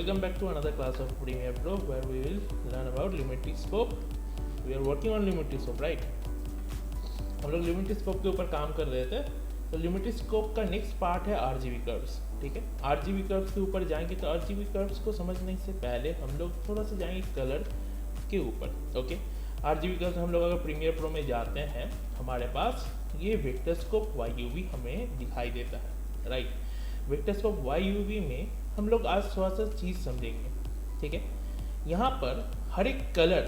welcome back to another class of Premiere Pro where we will learn about Lumetri Scope. We are working on Lumetri Scope, right? हम लोग Lumetri Scope के ऊपर काम कर रहे थे. तो Lumetri Scope का नेक्स्ट पार्ट है RGB कर्व्स. ठीक है, RGB कर्व्स के ऊपर जाएंगे तो RGB कर्व्स को समझने से पहले हम लोग थोड़ा सा जाएंगे कलर के ऊपर. ओके, RGB कर्व्स हम लोग अगर प्रीमियर प्रो में जाते हैं हमारे पास ये वेक्टर स्कोप YUV हमें दिखाई देता है, राइट. वेक्टर स्कोप YUV में हम लोग आज थोड़ा सा चीज़ समझेंगे. ठीक है, यहाँ पर हर एक कलर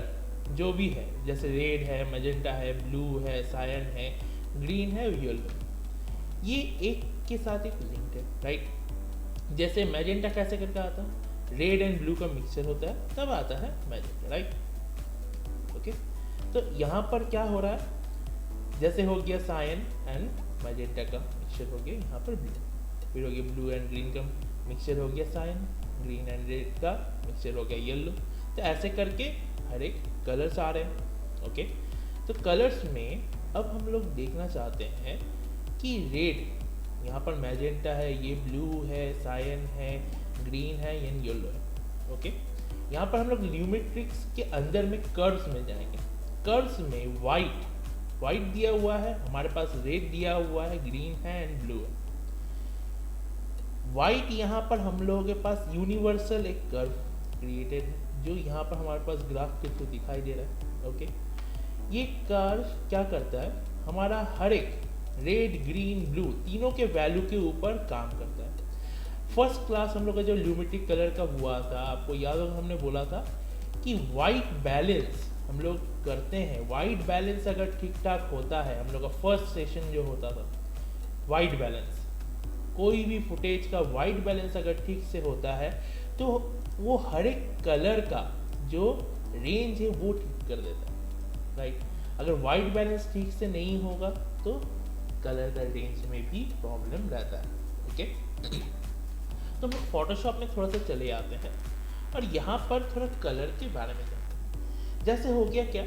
जो भी है, जैसे रेड है, मैजेंटा है, ब्लू है, सायन है, ग्रीन है, येलो, ये एक के साथ एक लिंक्ड है, राइट. जैसे मैजेंटा कैसे करके आता है, रेड एंड ब्लू का मिक्सचर होता है तब आता है मैजेंटा, राइट. ओके, तो यहाँ पर क्या हो रहा है, जैसे हो गया सायन एंड मैजेंटा का मिक्सचर हो गया यहाँ पर ब्लू, फिर हो गया ब्लू एंड ग्रीन का मिक्सचर हो गया सायन, ग्रीन एंड रेड का मिक्सचर हो गया येलो. तो ऐसे करके हर एक कलर्स आ रहे हैं. ओके, तो कलर्स में अब हम लोग देखना चाहते हैं कि रेड यहाँ पर मैजेंटा है, ये ब्लू है, सायन है, ग्रीन है, ये येलो है. ओके, यहाँ पर हम लोग ल्यूमेट्रिक्स के अंदर में कर्व्स में जाएंगे. कर्व्स में वाइट दिया हुआ है, हमारे पास रेड दिया हुआ है, ग्रीन है एंड ब्लू है. वाइट यहाँ पर हम लोगों के पास यूनिवर्सल एक कर्व क्रिएटेड है जो यहाँ पर हमारे पास ग्राफ के थ्रू दिखाई दे रहा है. ओके, ये कर्व क्या करता है, हमारा हर एक रेड, ग्रीन, ब्लू तीनों के वैल्यू के ऊपर काम करता है. फर्स्ट क्लास हम लोग का जो ल्यूमेट्रिक कलर का हुआ था, आपको याद होगा हमने बोला था कि वाइट बैलेंस हम लोग करते हैं. वाइट बैलेंस अगर ठीक ठाक होता है, हम लोग का फर्स्ट सेशन जो होता था, वाइट बैलेंस, कोई भी फुटेज का वाइट बैलेंस अगर ठीक से होता है तो वो हर एक कलर का जो रेंज है वो ठीक कर देता है, राइट. अगर वाइट बैलेंस ठीक से नहीं होगा तो कलर का रेंज में भी प्रॉब्लम रहता है. ओके, तो हम फोटोशॉप में थोड़ा सा चले आते हैं और यहाँ पर थोड़ा कलर के बारे में जानते हैं. जैसे हो गया क्या,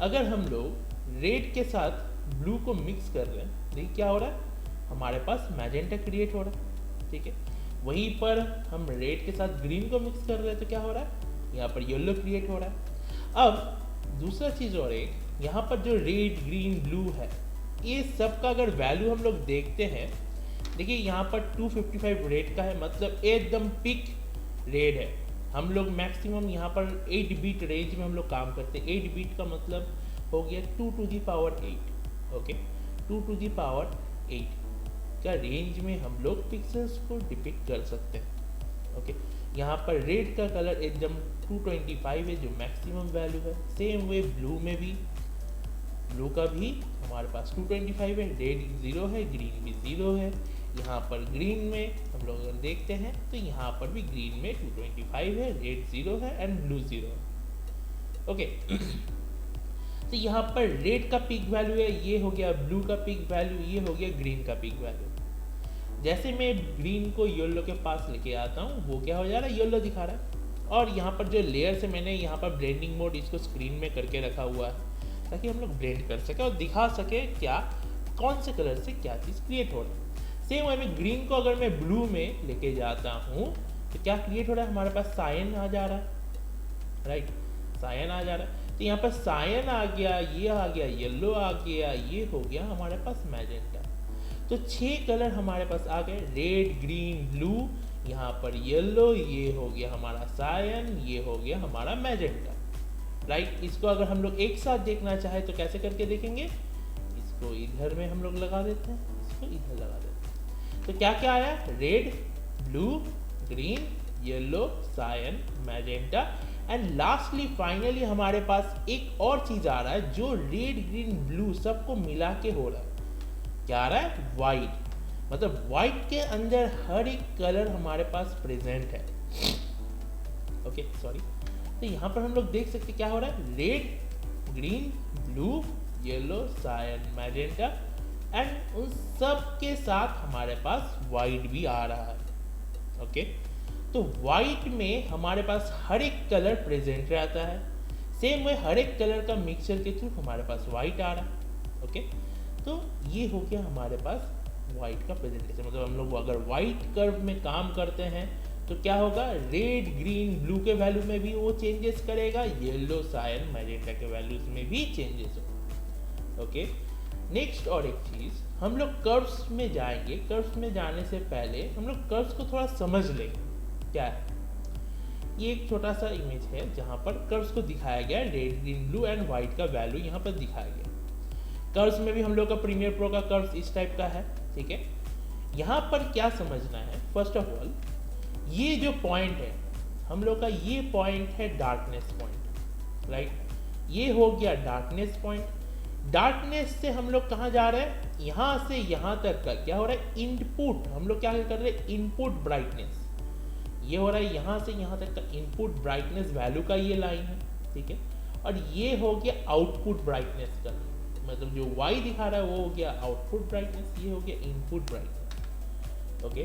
अगर हम लोग रेड के साथ ब्लू को मिक्स कर रहे हैं, देखिए क्या हो रहा है, हमारे पास मैजेंटा क्रिएट हो रहा है. ठीक है, वहीं पर हम रेड के साथ ग्रीन को मिक्स कर रहे हैं तो क्या हो रहा है, यहाँ पर येलो क्रिएट हो रहा है. अब दूसरा चीज़ और एक, यहाँ पर जो रेड, ग्रीन, ब्लू है, ये सब का अगर वैल्यू हम लोग देखते हैं, देखिए यहाँ पर 255 रेड का है, मतलब एकदम पिक रेड है. हम लोग मैक्सिमम यहाँ पर 8 बीट रेंज में हम लोग काम करते हैं. 8 बीट का मतलब हो गया 2 to the power 8. Okay, 2 to the power 8 का रेंज में हम लोग पिक्सेल्स को डिपिक्ट कर सकते हैं. ओके, यहाँ पर रेड का कलर एकदम 225 है जो मैक्सिमम वैल्यू है. सेम वे ब्लू में भी, ब्लू का भी हमारे पास 225 है, रेड 0 है, ग्रीन भी 0 है. यहाँ पर ग्रीन में हम लोग अगर देखते हैं तो यहाँ पर भी ग्रीन में 225 है, रेड 0 है एंड ब्लू 0 है. ओके, तो यहाँ पर रेड का पीक वैल्यू है, ये हो गया ब्लू का पीक वैल्यू, ये हो गया ग्रीन का पीक वैल्यू. जैसे मैं ग्रीन को येलो के पास लेके आता हूँ, वो क्या हो जा रहा है, येलो दिखा रहा है. और यहाँ पर जो लेयर से मैंने यहाँ पर ब्लेंडिंग मोड इसको स्क्रीन में करके रखा हुआ है ताकि हम लोग ब्लेंड कर सके और दिखा सके क्या कौन से कलर से क्या चीज़ क्रिएट हो रहा है. सेम वे में ग्रीन को अगर मैं ब्लू में लेके जाता हूँ तो क्या क्रिएट हो रहा है, हमारे पास सायन आ जा रहा है, राइट. सायन आ जा रहा है, तो यहाँ पर सायन आ गया, ये आ गया, येलो आ गया, ये हो गया हमारे पास मैजेंटा. तो 6 कलर हमारे पास आ गए, रेड, ग्रीन, ब्लू, यहाँ पर येलो, ये हो गया हमारा सायन, ये हो गया हमारा मैजेंटा, राइट. इसको अगर हम लोग एक साथ देखना चाहे तो कैसे करके देखेंगे, इसको इधर में हम लोग लगा देते हैं, इसको इधर लगा देते हैं. तो क्या क्या आया, red, blue, green, yellow, cyan, magenta and lastly finally हमारे पास एक और चीज आ रहा है जो रेड, ग्रीन, ब्लू सबको मिला के हो रहा है. क्या आ रहा है, वाइट. मतलब वाइट के अंदर हर एक कलर हमारे पास प्रेजेंट है. Okay, sorry. तो यहाँ पर हम लोग देख सकते क्या हो रहा है, red, green, blue, yellow, cyan, magenta and उन सब के साथ हमारे पास वाइट भी आ रहा है. ओके, तो वाइट में हमारे पास हर एक कलर प्रेजेंट रहता है. सेम वे हर एक कलर का मिक्सचर के थ्रू हमारे पास वाइट आ रहा है. ओके, तो ये हो गया हमारे पास वाइट का प्रेजेंटेशन. मतलब हम लोग अगर वाइट कर्व में काम करते हैं तो क्या होगा, रेड ग्रीन ब्लू के वैल्यू में भी वो चेंजेस करेगा, येलो सायन मैजेंटा के वैल्यूज में भी चेंजेस होगा। ओके, नेक्स्ट और एक चीज, हम लोग कर्व्स में जाएंगे। कर्व्स में जाने से पहले हम लोग कर्व्स को थोड़ा समझ लेंगे क्या है। ये एक छोटा सा इमेज है जहाँ पर कर्व्स को दिखाया गया है, red green blue and white का वैल्यू यहाँ पर दिखाया गया। कर्व्स में भी हम लोग का प्रीमियर प्रो का कर्व्स इस टाइप का है, ठीक है। यहाँ पर क्या समझना है, फर्स्ट ऑफ ऑल ये जो पॉइंट है हम लोग का, ये पॉइंट है डार्कनेस पॉइंट, राइट। ये हो गया डार्कनेस पॉइंट। डार्कनेस से हम लोग कहाँ जा रहे हैं, यहाँ से यहाँ तक का क्या हो रहा है, इनपुट। हम लोग क्या कर रहे हैं, इनपुट ब्राइटनेस। ये हो रहा है यहाँ से यहाँ तक का इनपुट ब्राइटनेस वैल्यू का ये लाइन है, ठीक है। और ये हो गया आउटपुट ब्राइटनेस का, मतलब जो y दिखा रहा है वो हो गया आउटपुट ब्राइटनेस, ये हो गया इनपुट ब्राइटनेस। ओके,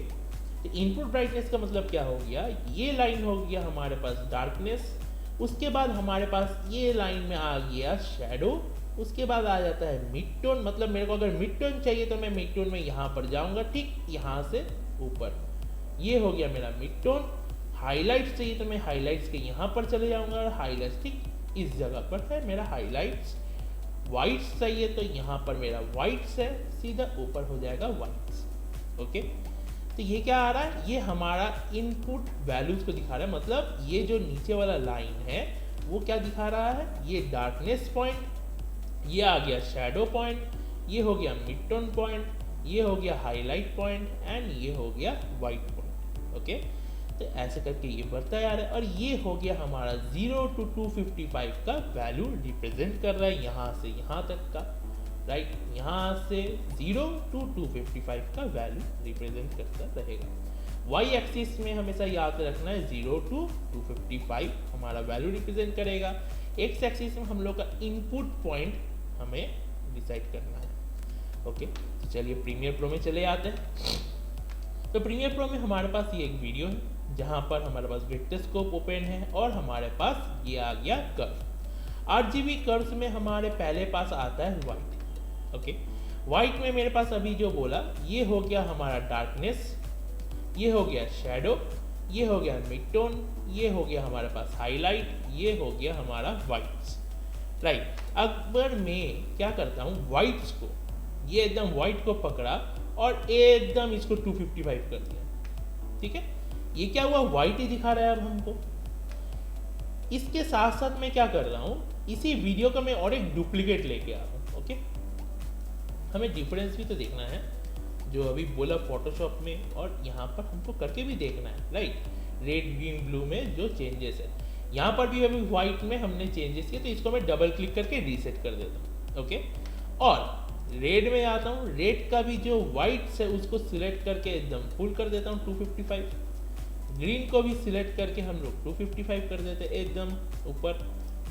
तो इनपुट ब्राइटनेस का मतलब क्या हो गया, ये लाइन हो गया हमारे पास डार्कनेस, उसके बाद हमारे पास ये लाइन में आ गया शैडो, उसके बाद आ जाता है मिड टोन। मतलब मेरे को अगर मिड टोन चाहिए तो मैं मिड टोन में यहाँ पर जाऊँगा, ठीक यहाँ से ऊपर, ये हो गया मेरा मिड टोन। हाईलाइट्स चाहिए तो मैं हाईलाइट्स के यहाँ पर चले जाऊँगा, और हाईलाइट्स ठीक इस जगह पर है मेरा हाईलाइट्स। वाइट्स चाहिए तो यहाँ पर मेरा वाइट्स है, सीधा ऊपर हो जाएगा वाइट्स। ओके, तो ये क्या आ रहा है, ये हमारा इनपुट वैल्यूज को दिखा रहा है। मतलब ये जो नीचे वाला लाइन है वो क्या दिखा रहा है, ये डार्कनेस पॉइंट, ये आ गया शैडो पॉइंट, ये हो गया मिड टोन पॉइंट, ये हो गया हाईलाइट पॉइंट, एंड ये हो गया वाइट पॉइंट। ओके, तो ऐसे करके ये बढ़ता जा रहा है, और ये हो गया हमारा 0 to 255 का वैल्यू रिप्रेजेंट कर रहा है, यहाँ से यहाँ तक का, राइट। यहाँ से 0 to 255 का वैल्यू रिप्रेजेंट करता रहेगा। वाई एक्सिस में हमेशा याद रखना है 0 to 255 हमारा वैल्यू रिप्रेजेंट करेगा। एक्स एक्सिस में हम लोग का इनपुट पॉइंट हमें डिसाइड करना है। ओके, तो चलिए प्रीमियर प्रो में चले आते हैं। तो प्रीमियर प्रो में हमारे पास ये एक वीडियो है जहाँ पर हमारे पास वेक्टरस्कोप ओपन है, और हमारे पास ये आ गया कर्व। RGB कर्व्स में हमारे पहले पास आता है व्हाइट। ओके, व्हाइट में मेरे पास अभी जो बोला, ये हो गया हमारा डार्कनेस, ये हो गया शैडो, ये हो गया मिड टोन, ये हो गया हमारे पास हाईलाइट, ये हो गया हमारा वाइट्स, राइट। अगर मैं क्या करता हूँ, वाइट्स को, ये एकदम वाइट को पकड़ा और एकदम इसको 255 कर दिया, ठीक है। ये क्या हुआ, वाइट ही दिखा रहा है अब हमको। इसके साथ साथ मैं क्या कर रहा हूँ, इसी वीडियो का मैं और एक डुप्लीकेट लेके आ रहा हूँ। ओके, हमें डिफरेंस भी तो देखना है, जो अभी बोला फोटोशॉप में, और यहाँ पर हमको करके भी देखना है, राइट। रेड ग्रीन ब्लू में जो चेंजेस है, यहाँ पर भी अभी व्हाइट में हमने चेंजेस किए, तो इसको मैं डबल क्लिक करके रीसेट कर देता हूँ। ओके, और रेड में आता हूँ, रेड का भी जो व्हाइट्स है उसको सिलेक्ट करके एकदम फुल कर देता हूँ 255। ग्रीन को भी सिलेक्ट करके हम लोग 255 कर देते हैं एकदम ऊपर,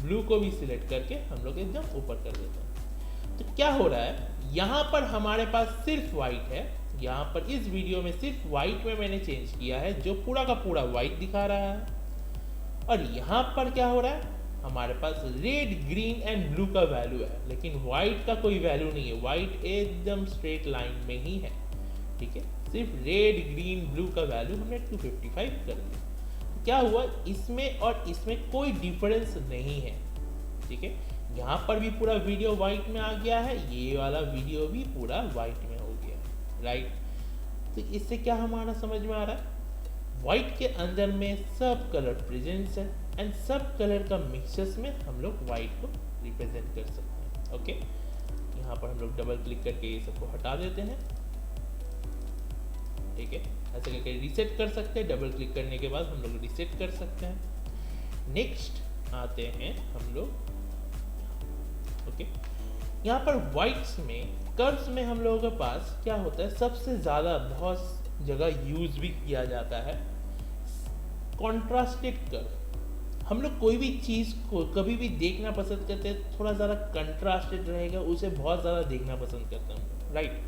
ब्लू को भी सिलेक्ट करके हम लोग एकदम ऊपर कर देते हैं। तो क्या हो रहा है, यहाँ पर हमारे पास सिर्फ वाइट है, यहाँ पर इस वीडियो में सिर्फ वाइट में मैंने चेंज किया है, जो पूरा का पूरा वाइट दिखा रहा है। और यहाँ पर क्या हो रहा है, हमारे पास रेड ग्रीन एंड ब्लू का वैल्यू है, लेकिन वाइट का कोई वैल्यू नहीं है, वाइट एकदम स्ट्रेट लाइन में ही है, ठीक है। सिर्फ रेड ग्रीन ब्लू का वैल्यू हमने 255 कर दिया। तो क्या हुआ, इसमें और इसमें कोई डिफरेंस नहीं है, ठीक है। यहाँ पर भी पूरा वीडियो वाइट में आ गया है, ये वाला वीडियो भी पूरा वाइट में हो गया, राइट। तो इससे क्या हमारा समझ में आ रहा है, वाइट के अंदर में सब कलर प्रेजेंट्स है, एंड सब कलर का मिक्सचर्स में हम लोग वाइट को रिप्रेजेंट कर सकते हैं। ओके, यहाँ पर हम लोग डबल क्लिक करके ये सबको हटा देते हैं, ठीक है। ऐसे करके रीसेट कर सकते हैं, डबल क्लिक करने के बाद हम लोग रीसेट कर सकते हैं। नेक्स्ट आते हैं हम लोग, ओके, यहाँ पर व्हाइट्स में कर्व्स में हम लोगों के पास क्या होता है, सबसे ज़्यादा बहुत जगह यूज भी किया जाता है कॉन्ट्रास्टेड कर्व। हम लोग कोई भी चीज़ को कभी भी देखना पसंद करते हैं, थोड़ा ज़्यादा कंट्रास्टेड रहेगा, उसे बहुत ज़्यादा देखना पसंद करते हैं, राइट।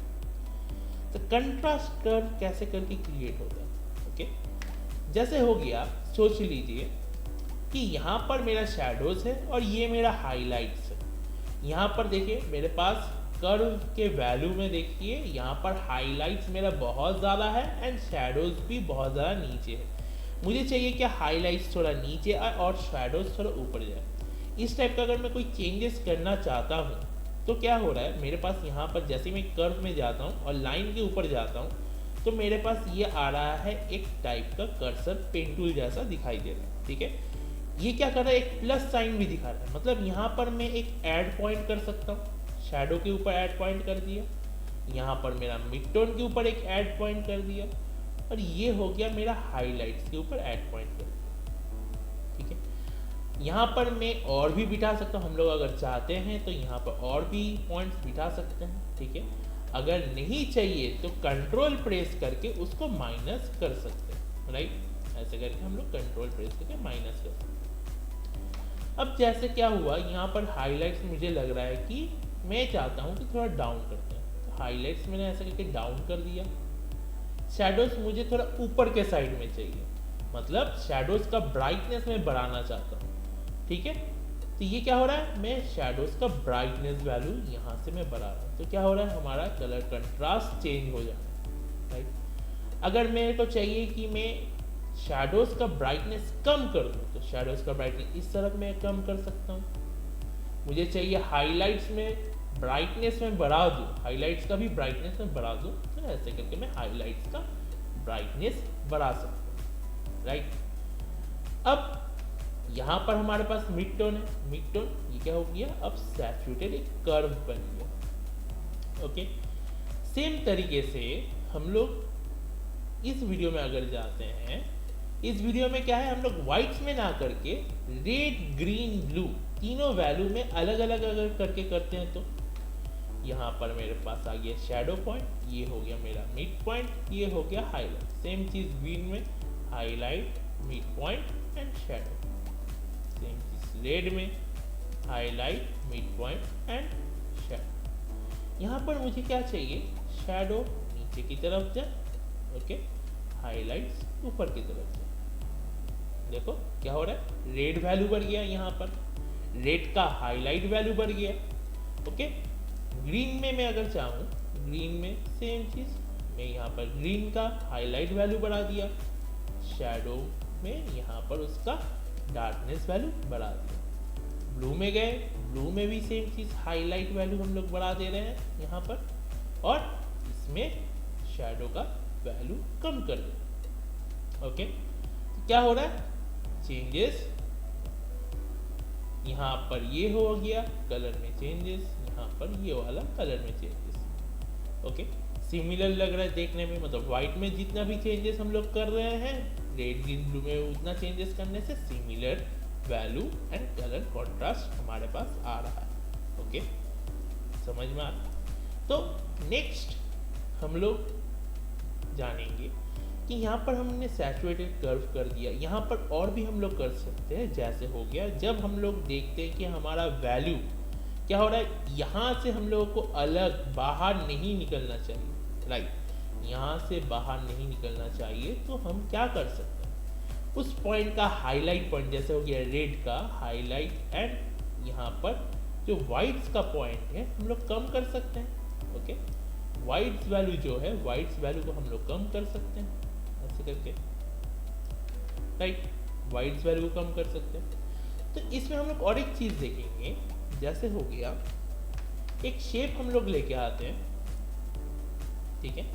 तो कंट्रास्ट कर्व कैसे करके क्रिएट होता है, ओके। जैसे हो गया, सोच लीजिए कि यहाँ पर मेरा शैडोज है और ये मेरा हाईलाइट्स है। यहाँ पर देखिए मेरे पास कर्व के वैल्यू में देखिए, यहाँ पर हाईलाइट्स मेरा बहुत ज़्यादा है एंड शैडोज भी बहुत ज़्यादा नीचे है। मुझे चाहिए कि हाईलाइट्स थोड़ा नीचे आए और शैडोज थोड़ा ऊपर जाए। इस टाइप का अगर मैं कोई चेंजेस करना चाहता हूँ तो क्या हो रहा है, मेरे पास यहाँ पर जैसे मैं कर्व में जाता हूँ और लाइन के ऊपर जाता हूँ तो मेरे पास ये आ रहा है एक टाइप का कर्सर पेन टूल जैसा दिखाई दे रहा है। ठीक है, ये क्या कर रहा है, एक प्लस साइन भी दिखा रहा है, मतलब यहाँ पर मैं एक ऐड पॉइंट कर सकता हूँ, शैडो के ऊपर ऐड पॉइंट कर दिया, यहाँ पर मेरा मिड टोन के ऊपर एक ऐड पॉइंट कर दिया, और ये हो गया मेरा हाईलाइट्स के ऊपर ऐड पॉइंट कर दिया। ठीक है, यहाँ पर मैं और भी बिठा सकता हूँ, हम लोग अगर चाहते हैं तो यहाँ पर और भी पॉइंट्स बिठा सकते हैं। ठीक है, अगर नहीं चाहिए तो कंट्रोल प्रेस करके उसको माइनस कर सकते हैं। राइट, ऐसे करके हम लोग कंट्रोल प्रेस करके माइनस कर सकते हैं। अब जैसे क्या हुआ, यहाँ पर हाईलाइट्स मुझे लग रहा है कि मैं चाहता हूँ कि थोड़ा डाउन करते हैं, तो हाईलाइट्स मैंने ऐसे करके डाउन कर दिया। शैडोज मुझे थोड़ा ऊपर के साइड में चाहिए, मतलब शैडोज का ब्राइटनेस मैं बढ़ाना चाहता हूँ। ठीक है, तो ये क्या हो रहा है, मैं शैडोज का ब्राइटनेस वैल्यू यहाँ से मैं बढ़ा रहा हूँ, तो क्या हो रहा है, हमारा कलर कंट्रास्ट चेंज हो जा रहा है। राइट, अगर मेरे को चाहिए कि मैं शैडोज का ब्राइटनेस कम कर दूँ तो शैडोज का ब्राइटनेस इस तरफ मैं कम कर सकता हूँ। मुझे चाहिए हाईलाइट्स में ब्राइटनेस में बढ़ा दूँ, हाईलाइट्स का भी ब्राइटनेस में बढ़ा दूँ, तो ऐसे करके मैं हाईलाइट्स का ब्राइटनेस बढ़ा सकता हूँ। राइट, अब यहाँ पर हमारे पास मिड टोन है, मिड टोन ये क्या हो गया, अब सैचुरेटेड एक कर्व बन गया। ओके, सेम तरीके से हम लोग इस वीडियो में अगर जाते हैं, इस वीडियो में क्या है, हम लोग व्हाइट्स में ना करके रेड ग्रीन ब्लू तीनों वैल्यू में अलग अलग अगर करके करते हैं तो यहाँ पर मेरे पास आ गया शैडो पॉइंट, ये हो गया मेरा मिड पॉइंट, ये हो गया हाईलाइट। सेम चीज ग्रीन में highlight, mid point and shadow. Same चीज रेड में highlight, mid point and shadow. यहाँ पर मुझे क्या चाहिए, शैडो नीचे की तरफ जाए, ओके, हाईलाइट्स ऊपर की तरफ जाए। देखो क्या हो रहा है, रेड वैल्यू बढ़ गया, यहाँ पर रेड का हाईलाइट वैल्यू बढ़ गया। ओके, ग्रीन में मैं अगर चाहूँ, ग्रीन में सेम चीज, मैं यहाँ पर ग्रीन का हाईलाइट वैल्यू बढ़ा दिया, शैडो में यहाँ पर उसका डार्कनेस वैल्यू बढ़ा दिया। ब्लू में गए, ब्लू में भी सेम चीज, हाईलाइट वैल्यू हम लोग बढ़ा दे रहे हैं यहाँ पर, और इसमें शैडो का वैल्यू कम कर दे। ओके, तो क्या हो रहा है, चेंजेस यहाँ पर ये हो गया कलर में चेंजेस, यहाँ पर ये वाला कलर में चेंजेस। ओके, सिमिलर लग रहा है देखने में, मतलब व्हाइट में जितना भी चेंजेस हम लोग कर रहे हैं, रेड ग्रीन ब्लू में उतना चेंजेस करने से similar value and colour contrast हमारे पास आ रहा है। ओके, समझ में आ रहा है। तो नेक्स्ट हम लोग जानेंगे कि यहाँ पर हमने सैचुरेटेड कर्व कर दिया, यहाँ पर और भी हम लोग कर सकते हैं। जैसे हो गया जब हम लोग देखते हैं कि हमारा वैल्यू क्या हो रहा है, यहाँ से हम लोगों को अलग बाहर नहीं निकलना चाहिए। राइट, यहाँ से बाहर नहीं निकलना चाहिए, तो हम क्या कर सकते हैं, उस पॉइंट का हाईलाइट पॉइंट, जैसे हो गया रेड का हाईलाइट, एंड यहाँ पर जो वाइट्स का पॉइंट है हम लोग कम कर सकते हैं। ओके, वाइट्स वैल्यू जो है, वाइट्स वैल्यू को हम लोग कम कर सकते हैं ऐसे करके। राइट, वाइट्स वैल्यू को कम कर सकते हैं। तो इसमें हम लोग और एक चीज देखेंगे, जैसे हो गया एक शेप हम लोग लेके आते हैं, ठीक है,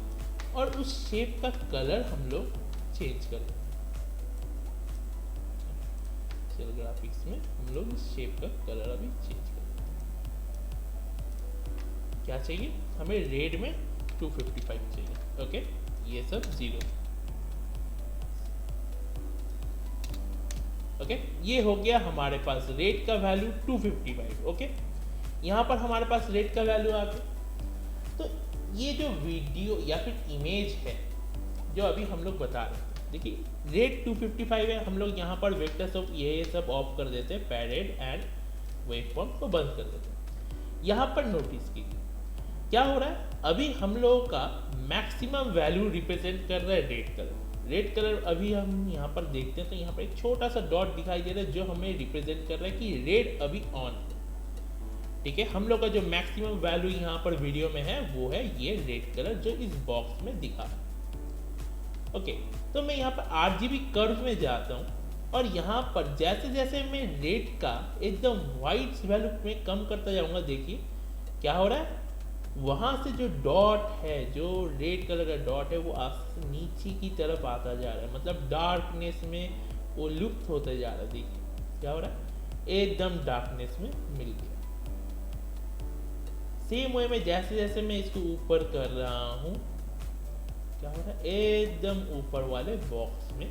और उस शेप का कलर हम लोग चेंज कर देते हैं। सेल ग्राफिक्स में हम लोग इस शेप का कलर अभी चेंज कर देते हैं। क्या चाहिए हमें, रेड में 255 चाहिए। ओके, ये सब 0। ओके, ये हो गया हमारे पास रेट का वैल्यू 255। ओके, यहाँ पर हमारे पास रेट का वैल्यू आ गया। तो ये जो वीडियो या फिर इमेज है जो अभी हम लोग बता रहे हैं, देखिए रेट 255 है, हम लोग यहाँ पर वेक्टर सब ये सब ऑफ कर देते हैं, पैरेड एंड वेवफॉर्म को बंद कर देते हैं। यहाँ पर नोटिस कीजिए क्या हो रहा है, अभी हम लोगों का मैक्सिमम वैल्यू रिप्रेजेंट कर रहा है रेड कलर। रेड कलर अभी हम यहाँ पर देखते हैं तो यहाँ पर एक छोटा सा डॉट दिखाई दे रहा है जो हमें रिप्रेजेंट कर रहा है कि रेड अभी ऑन है। ठीक है, हम लोग का जो मैक्सिमम वैल्यू यहाँ पर वीडियो में है वो है ये रेड कलर जो इस बॉक्स में दिखा है। ओके, तो मैं यहाँ पर RGB कर्व में जाता हूँ और यहाँ पर जैसे जैसे मैं रेड का एकदम वाइट वैल्यू में कम करता जाऊँगा, देखिए क्या हो रहा है, वहाँ से जो डॉट है, जो रेड कलर का डॉट है, वो नीचे की तरफ आता जा रहा है, मतलब डार्कनेस में वो लुप्त होते जा रहा है। देखिए क्या हो रहा है, एकदम डार्कनेस में मिल गया। सेम वे में जैसे जैसे मैं इसको ऊपर कर रहा हूँ, क्या हो रहा है, एकदम ऊपर वाले बॉक्स में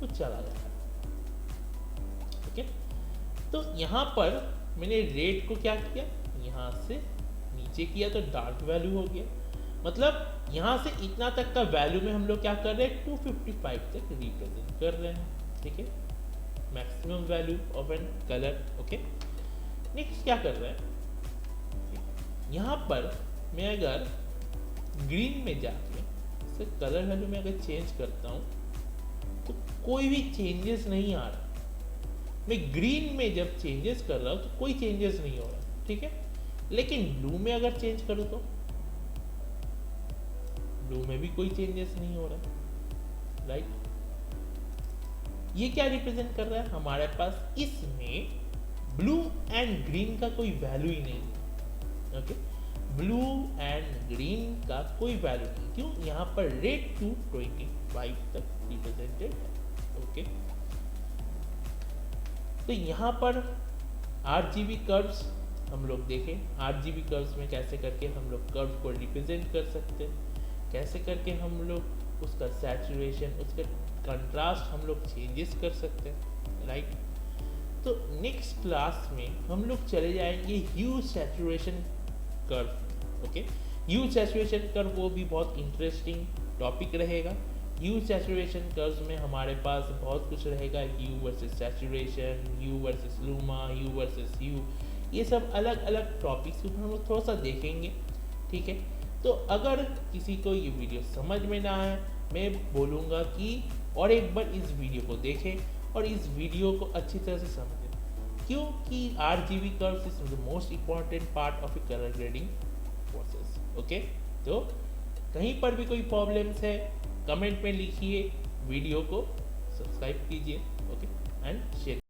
वो चला जा रहा है। ओके, तो यहाँ पर मैंने रेड को क्या किया, यहाँ से नीचे किया तो डार्क वैल्यू हो गया, मतलब यहाँ से इतना तक का वैल्यू में हम लोग क्या कर रहे हैं, 255 तक रिप्रेजेंट कर रहे हैं। ठीक है, maximum value of an colour. Okay, next क्या कर रहे हैं, यहाँ पर मैं अगर ग्रीन में जाके इसे कलर वैल्यू में अगर चेंज करता हूँ तो कोई भी चेंजेस नहीं आ रहा। मैं ग्रीन में जब चेंजेस कर रहा हूँ तो कोई चेंजेस नहीं हो रहा। ठीक है, लेकिन ब्लू में अगर चेंज करूँ तो ब्लू में भी कोई चेंजेस नहीं हो रहा। राइट, ये क्या रिप्रेजेंट कर रहा है, हमारे पास इसमें ब्लू एंड ग्रीन का कोई वैल्यू ही नहीं है। ओके, ब्लू एंड ग्रीन का कोई वैल्यू नहीं, क्यों, यहाँ पर रेड 225 तक रिप्रेजेंटेड है। ओके, तो यहाँ पर RGB कर्व्स हम लोग देखें, RGB कर्व्स में कैसे करके हम लोग कर्व को रिप्रेजेंट कर सकते हैं, कैसे करके हम लोग उसका सैचुरेशन, उसका कंट्रास्ट हम लोग चेंजेस कर सकते हैं। राइट, तो नेक्स्ट क्लास में हम लोग चले जाएंगे ह्यू सैचुरेशन कर्व। ओके, ह्यू सैचुरेशन कर्व वो भी बहुत इंटरेस्टिंग टॉपिक रहेगा। ह्यू सैचुरेशन कर्व्स में हमारे पास बहुत कुछ रहेगा, ह्यू वर्सेस सैचुरेशन, ह्यू वर्सेस लूमा, ह्यू वर्सेस ह्यू, ये सब अलग अलग टॉपिक्स हम लोग थोड़ा सा देखेंगे। ठीक है, तो अगर किसी को ये वीडियो समझ में ना आए, मैं बोलूँगा कि और एक बार इस वीडियो को देखें और इस वीडियो को अच्छी तरह से समझें, क्योंकि RGB curves is the most important part of A colour grading process. Okay, तो कहीं पर भी कोई प्रॉब्लम्स है कमेंट में लिखिए, वीडियो को सब्सक्राइब कीजिए। Okay, and share